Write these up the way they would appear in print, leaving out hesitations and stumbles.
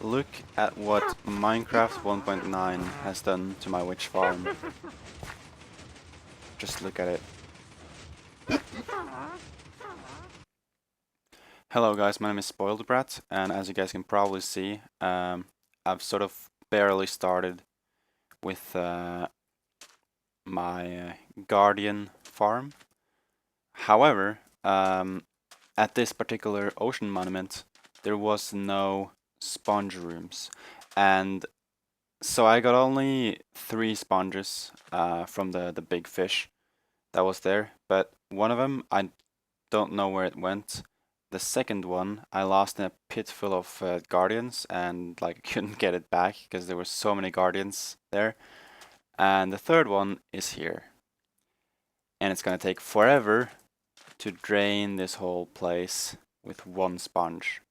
look at what Minecraft 1.9 has done to my witch farm. Just look at it. Hello guys, my name is Spoiled Brat, and as you guys can probably see, I've sort of barely started with my Guardian farm. However, at this particular ocean monument, there was no sponge rooms, and so I got only 3 sponges from the big fish that was there, but one of them I don't know where it went. The second one I lost in a pit full of guardians and like couldn't get it back because there were so many guardians there. And the third one is here. And it's gonna take forever to drain this whole place with one sponge.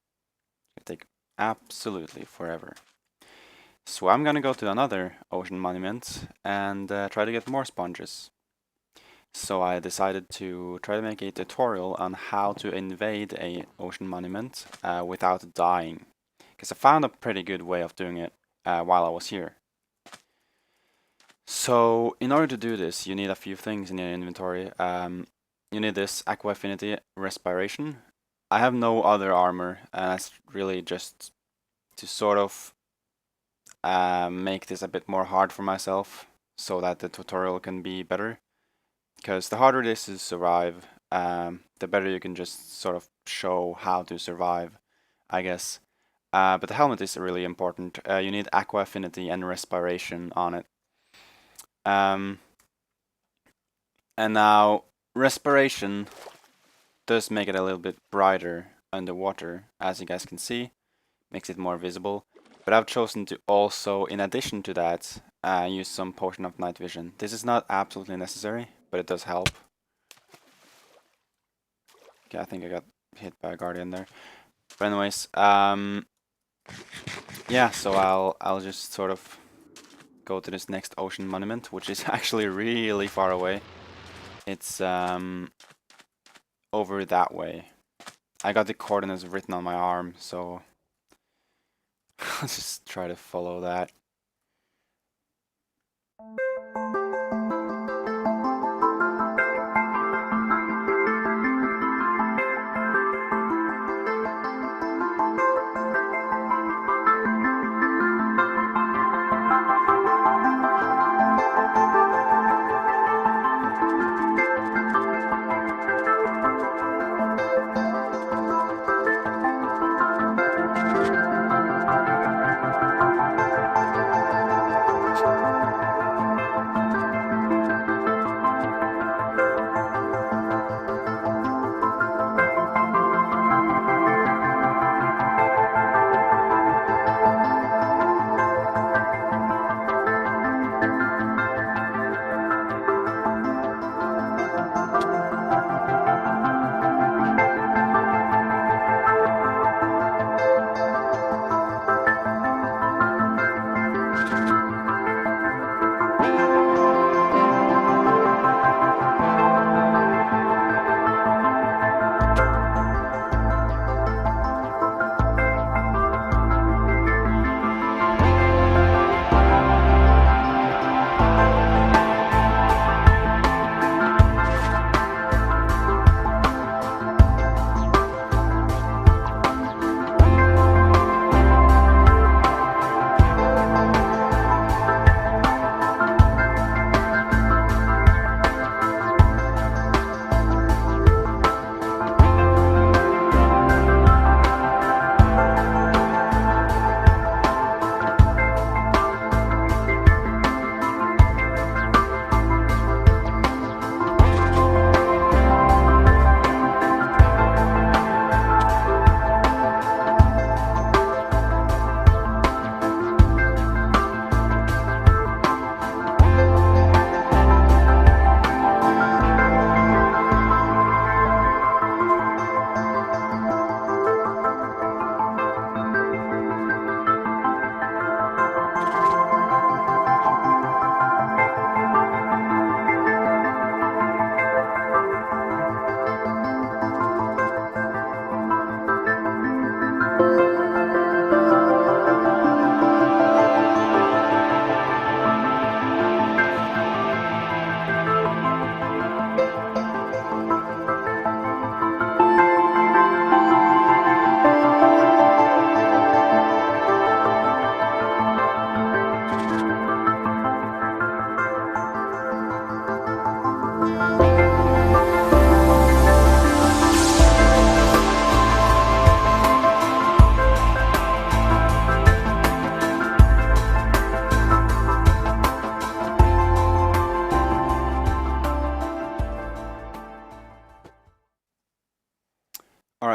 It'll take absolutely forever. So I'm gonna go to another ocean monument and try to get more sponges. So I decided to try to make a tutorial on how to invade a ocean monument without dying. Because I found a pretty good way of doing it while I was here. So in order to do this, you need a few things in your inventory. You need this Aqua Affinity Respiration. I have no other armor, and that's really just to sort of make this a bit more hard for myself so that the tutorial can be better. Because the harder it is to survive, the better you can just sort of show how to survive, I guess. But the helmet is really important. You need Aqua Affinity and Respiration on it. And now, Respiration does make it a little bit brighter underwater, as you guys can see. Makes it more visible. But I've chosen to also, in addition to that, use some Potion of Night Vision. This is not absolutely necessary, but it does help. Okay, I think I got hit by a guardian there. But anyways, yeah, so I'll just sort of go to this next ocean monument, which is actually really far away. It's over that way. I got the coordinates written on my arm, so I'll just try to follow that.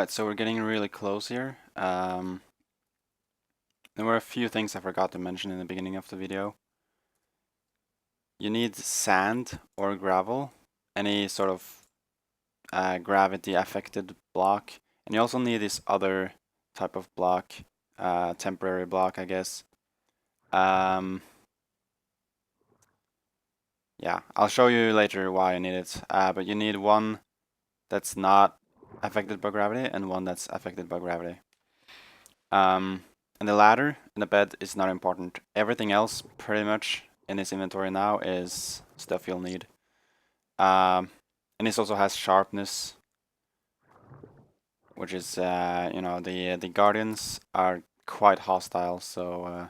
Alright, so we're getting really close here. There were a few things I forgot to mention in the beginning of the video. You need sand or gravel, any sort of gravity affected block, and you also need this other type of block, temporary block, I guess. Yeah, I'll show you later why you need it, but you need one that's not affected by gravity and one that's affected by gravity. And the ladder and the bed is not important. Everything else, pretty much, in this inventory now is stuff you'll need. And this also has sharpness, which is, you know, the guardians are quite hostile, so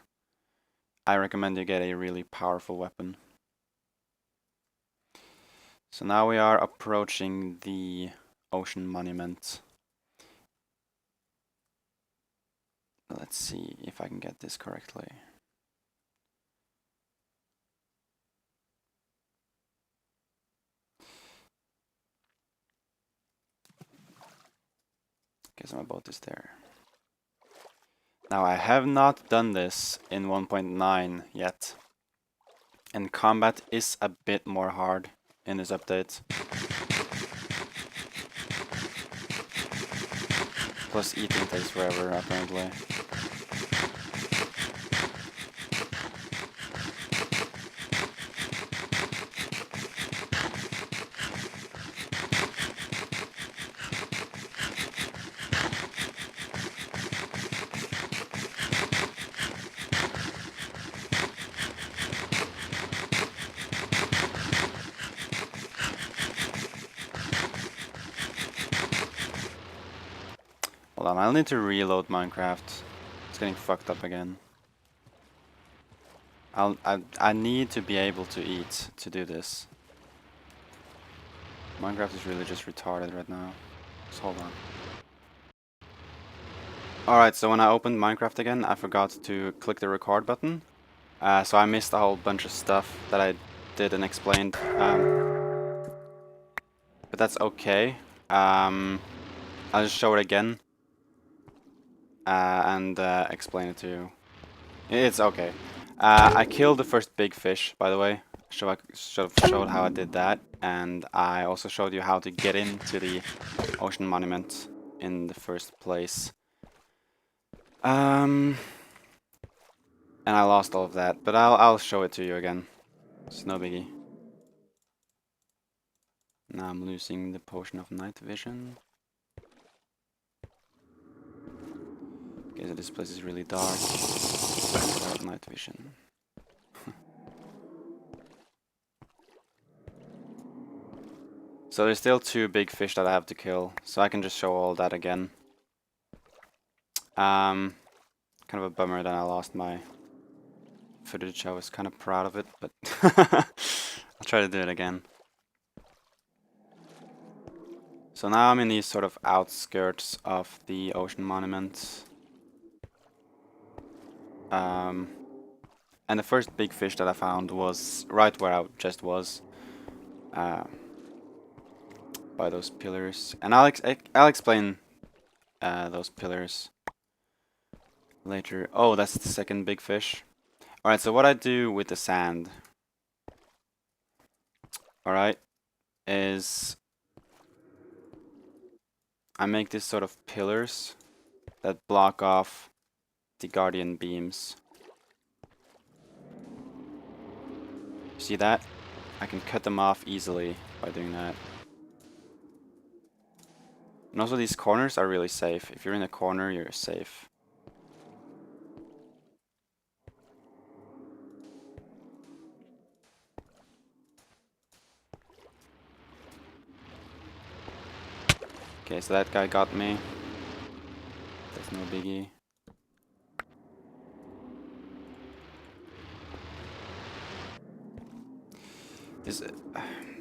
I recommend you get a really powerful weapon. So now we are approaching the ocean monument. Let's see if I can get this correctly. Guess my boat is there. Now I have not done this in 1.9 yet. And combat is a bit more hard in this update. Plus eating takes forever apparently. Hold on, I'll need to reload Minecraft. It's getting fucked up again. I need to be able to eat to do this. Minecraft is really just retarded right now. Just hold on. Alright, so when I opened Minecraft again, I forgot to click the record button. So I missed a whole bunch of stuff that I did and explained. But that's okay. I'll just show it again. And explain it to you. It's okay. I killed the first big fish, by the way. I showed how I did that, and I also showed you how to get into the ocean monument in the first place. And I lost all of that, but I'll show it to you again. It's no biggie. Now I'm losing the potion of night vision. Okay, so this place is really dark. Without night vision. So there's still 2 big fish that I have to kill, so I can just show all that again. Kind of a bummer that I lost my footage. I was kind of proud of it, but I'll try to do it again. So now I'm in these sort of outskirts of the ocean monument. And the first big fish that I found was right where I just was. By those pillars. And I'll explain those pillars later. Oh, that's the second big fish. Alright, so what I do with the sand, alright, is I make this sort of pillars that block off the guardian beams. See that? I can cut them off easily by doing that. And also these corners are really safe. If you're in a corner, you're safe. Okay, so that guy got me. That's no biggie.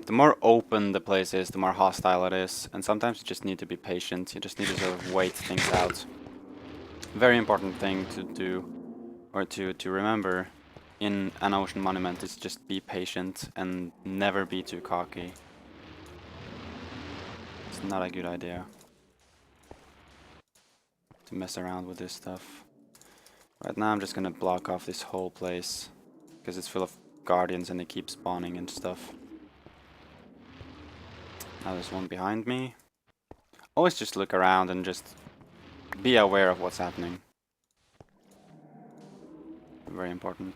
The more open the place is, the more hostile it is, and sometimes you just need to be patient. You just need to sort of wait things out. Very important thing to do, or to remember in an ocean monument, is just be patient and never be too cocky. It's not a good idea. to mess around with this stuff. Right now I'm just gonna block off this whole place because it's full of guardians and they keep spawning and stuff. Now there's one behind me. Always just look around and just be aware of what's happening. Very important.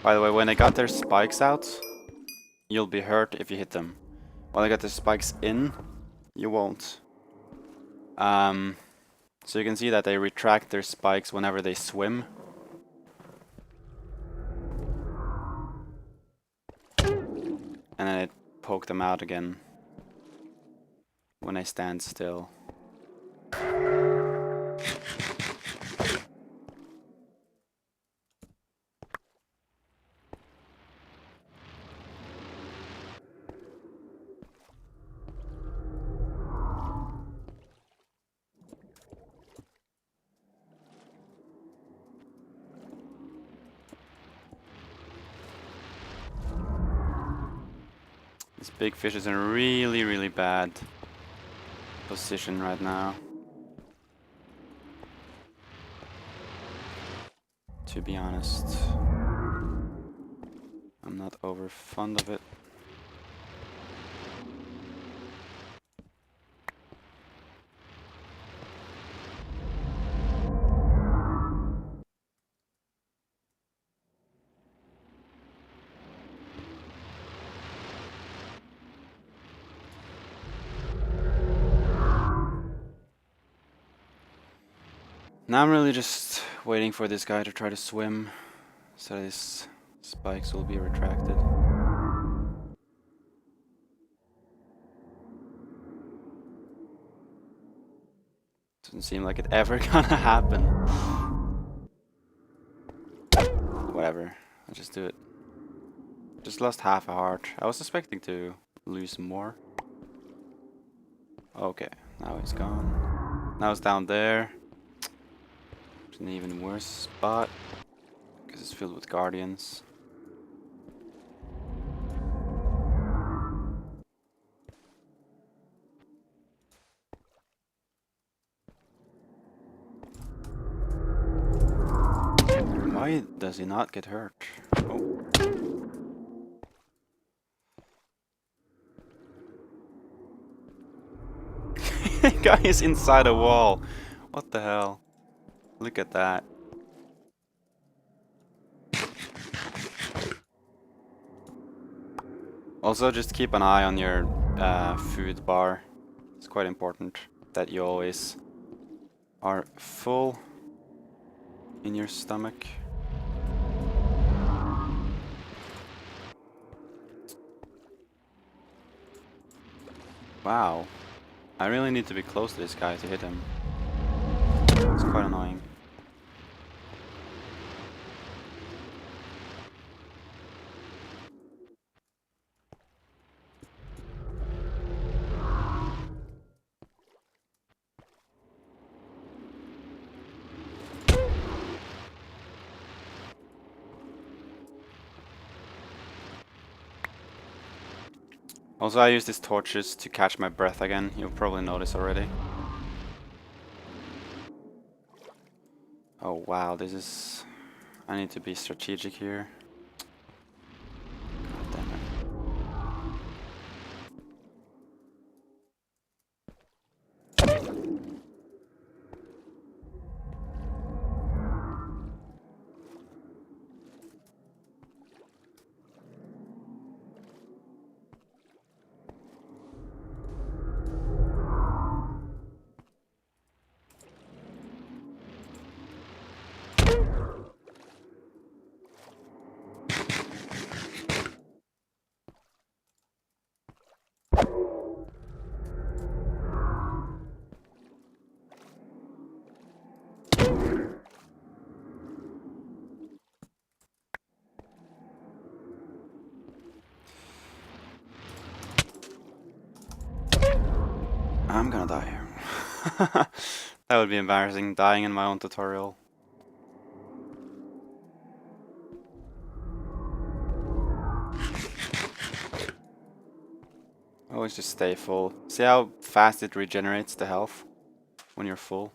By the way, when they got their spikes out, you'll be hurt if you hit them. When they got the spikes in, you won't. So you can see that they retract their spikes whenever they swim. And then it poke them out again when they stand still. This big fish is in a really, really bad position right now. To be honest, I'm not over fond of it. Now I'm really just waiting for this guy to try to swim, so his spikes will be retracted. Doesn't seem like it ever gonna happen. Whatever, I'll just do it. Just lost half a heart. I was expecting to lose more. Okay, now he's gone. Now it's down there. It's an even worse spot because it's filled with guardians. Why does he not get hurt? Oh. Guy is inside a wall. What the hell? Look at that. Also, just keep an eye on your food bar. It's quite important that you always are full in your stomach. Wow. I really need to be close to this guy to hit him. It's quite annoying. Also, I use these torches to catch my breath again. You'll probably notice already. Oh wow, this is... I need to be strategic here. God damn it. I'm gonna die here. That would be embarrassing, dying in my own tutorial. Always just stay full. See how fast it regenerates the health when you're full?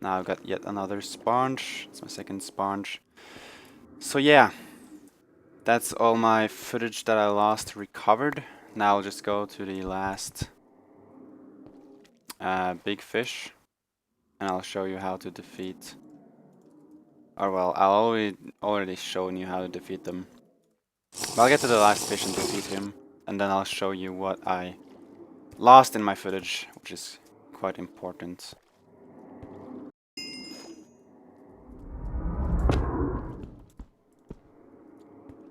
Now I've got yet another sponge. It's my second sponge. So yeah, that's all my footage that I lost recovered. Now I'll just go to the last big fish, and I'll show you how to defeat. Or well, I'll already shown you how to defeat them. But I'll get to the last fish and defeat him, and then I'll show you what I lost in my footage, which is quite important.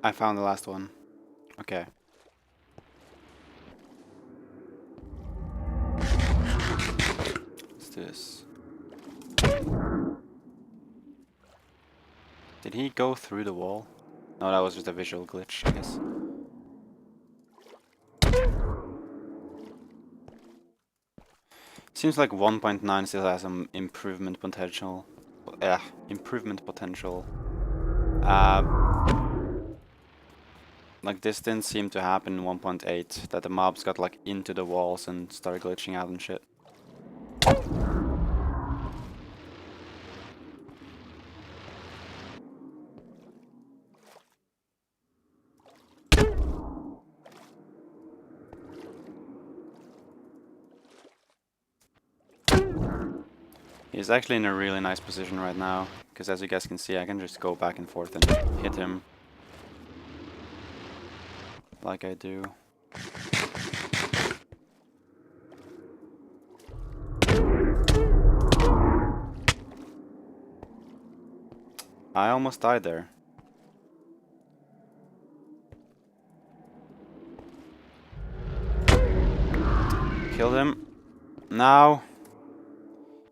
I found the last one. Okay. Let's do this. Did he go through the wall? No, that was just a visual glitch, I guess. Seems like 1.9 still has some improvement potential. Improvement potential. Like this didn't seem to happen in 1.8, that the mobs got like into the walls and started glitching out and shit. He's actually in a really nice position right now, because as you guys can see, I can just go back and forth and hit him. Like I do. I almost died there. Killed him. Now,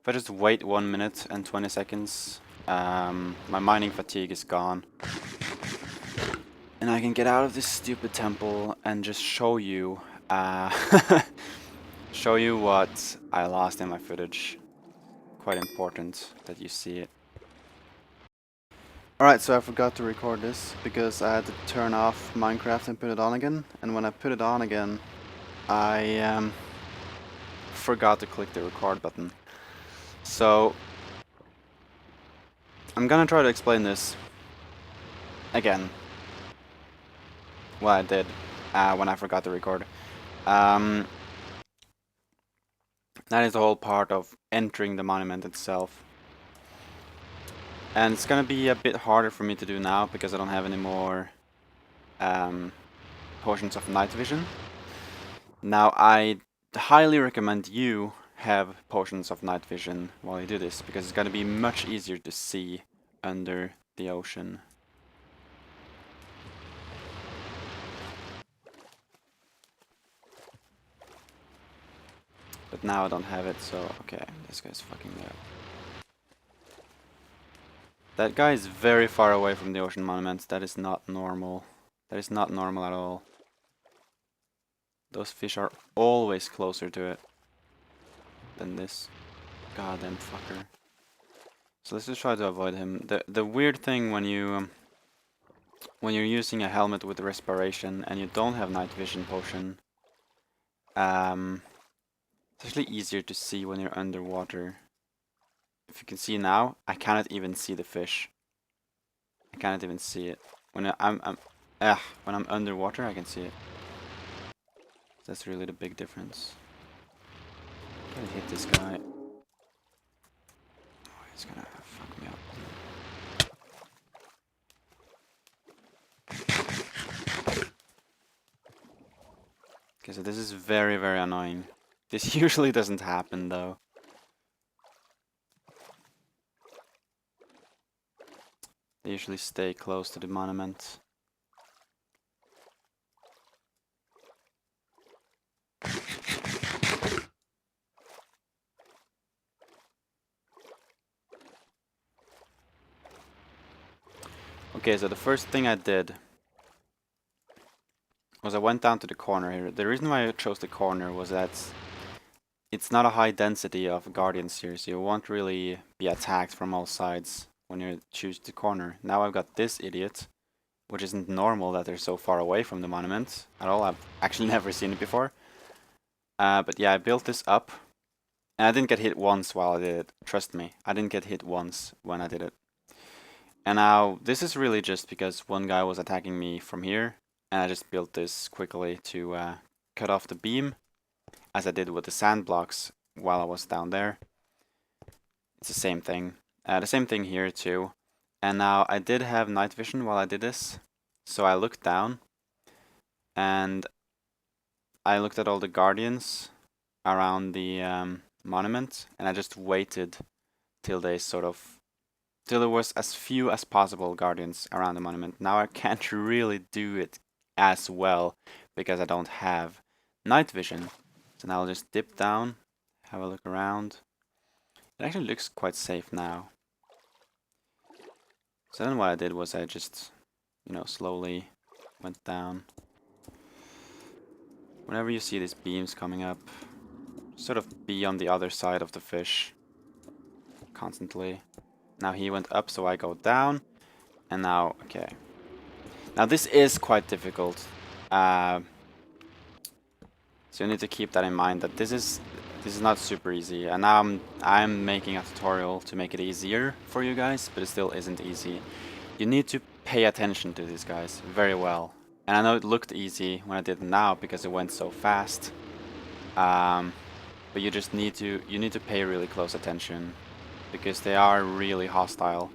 if I just wait 1 minute and 20 seconds, my mining fatigue is gone. And I can get out of this stupid temple and just show you, show you what I lost in my footage. Quite important that you see it. Alright, so I forgot to record this because I had to turn off Minecraft and put it on again. And when I put it on again, I forgot to click the record button. So I'm gonna try to explain this again. What I did when I forgot to record. That is the whole part of entering the monument itself. And it's gonna be a bit harder for me to do now because I don't have any more potions of night vision. Now I highly recommend you have potions of night vision while you do this, because it's gonna be much easier to see under the ocean. But now I don't have it, so okay, this guy's fucking me up. That guy is very far away from the ocean monument. That is not normal. That is not normal at all. Those fish are always closer to it than this goddamn fucker. So let's just try to avoid him. The weird thing when you're using a helmet with respiration and you don't have night vision potion, it's actually easier to see when you're underwater. If you can see now, I cannot even see the fish. I cannot even see it. When when I'm underwater, I can see it. That's really the big difference. Gotta hit this guy. Oh, he's gonna fuck me up. Okay, so this is very, very annoying. This usually doesn't happen though. They usually stay close to the monument. Okay, so the first thing I did was I went down to the corner here. The reason why I chose the corner was that it's not a high density of guardians here, so you won't really be attacked from all sides when you choose the corner. Now I've got this idiot, which isn't normal that they're so far away from the monument at all. I've actually never seen it before. But yeah, I built this up, and I didn't get hit once while I did it. Trust me, I didn't get hit once when I did it. And now, this is really just because one guy was attacking me from here, and I just built this quickly to cut off the beam, as I did with the sand blocks while I was down there. It's the same thing. The same thing here too. And now, I did have night vision while I did this, so I looked down, and I looked at all the guardians around the monument, and I just waited till they till there was as few as possible guardians around the monument. Now I can't really do it as well because I don't have night vision. So now I'll just dip down, have a look around. It actually looks quite safe now. So then what I did was I just, slowly went down. Whenever you see these beams coming up, sort of be on the other side of the fish constantly. Now he went up, so I go down, and now, okay. Now this is quite difficult, so you need to keep that in mind, that this is not super easy, and now I'm making a tutorial to make it easier for you guys, but it still isn't easy. You need to pay attention to these guys very well, and I know it looked easy when I did it now because it went so fast, but you just need to pay really close attention, because they are really hostile.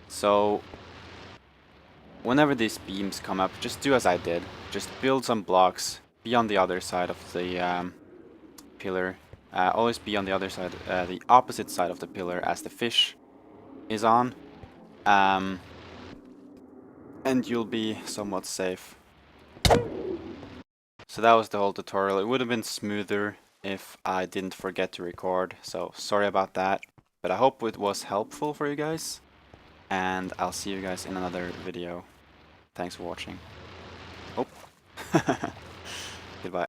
So whenever these beams come up, just do as I did. Just build some blocks, be on the other side of the pillar. Always be on the other side, the opposite side of the pillar as the fish is on. And you'll be somewhat safe. So that was the whole tutorial. It would have been smoother if I didn't forget to record, so sorry about that. But I hope it was helpful for you guys, and I'll see you guys in another video. Thanks for watching. Oh. Goodbye.